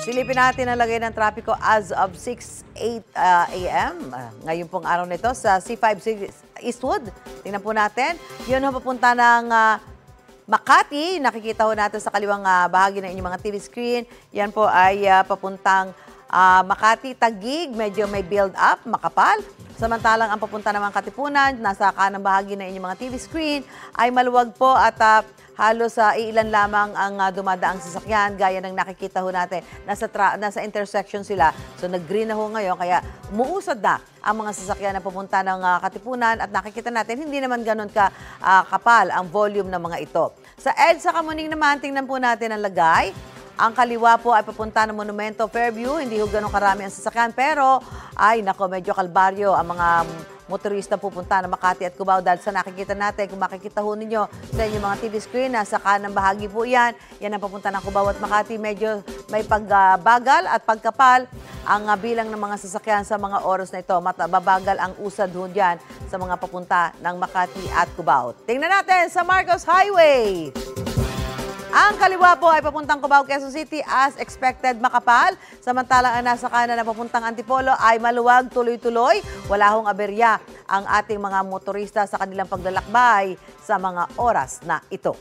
Silipin natin ang lagay ng trapiko as of 6:08 a.m. Ngayon pong araw nito sa C5 Eastwood. Tingnan po natin. Yun ho papunta ng Makati. Nakikita ho natin sa kaliwang bahagi ng inyong mga TV screen. Yan po ay papuntang Makati, Taguig. Medyo may build up, makapal. Samantalang ang papunta naman Katipunan, nasa kanang bahagi ng inyong mga TV screen, ay maluwag po at halos ilan lamang ang dumadaang sasakyan gaya ng nakikita ho natin. Nasa intersection sila. So nag-green na ho ngayon kaya umuusad na ang mga sasakyan na pupunta ng Katipunan at nakikita natin hindi naman ganun kapal ang volume ng mga ito. Sa EDSA Kamuning naman, tingnan po natin ang lagay. Ang kaliwa po ay papunta ng Monumento Fairview. Hindi ho ganun karami ang sasakyan pero ay nako medyo kalbaryo ang mga motorista pupunta ng Makati at Cubao dahil sa nakikita natin, kung makikita ho ninyo sa inyong mga TV screen, nasa kanang bahagi po yan. Yan ang papunta ng Cubao at Makati. Medyo may pagbagal at pagkapal ang bilang ng mga sasakyan sa mga oras na ito. Babagal ang usad ho dyan sa mga papunta ng Makati at Cubao. Tingnan natin sa Marcos Highway. Ang kaliwa po ay papuntang Cubao, Quezon City as expected makapal. Samantalang ang nasa kanan na papuntang Antipolo ay maluwag, tuloy-tuloy. Wala hong aberya ang ating mga motorista sa kanilang paglalakbay sa mga oras na ito.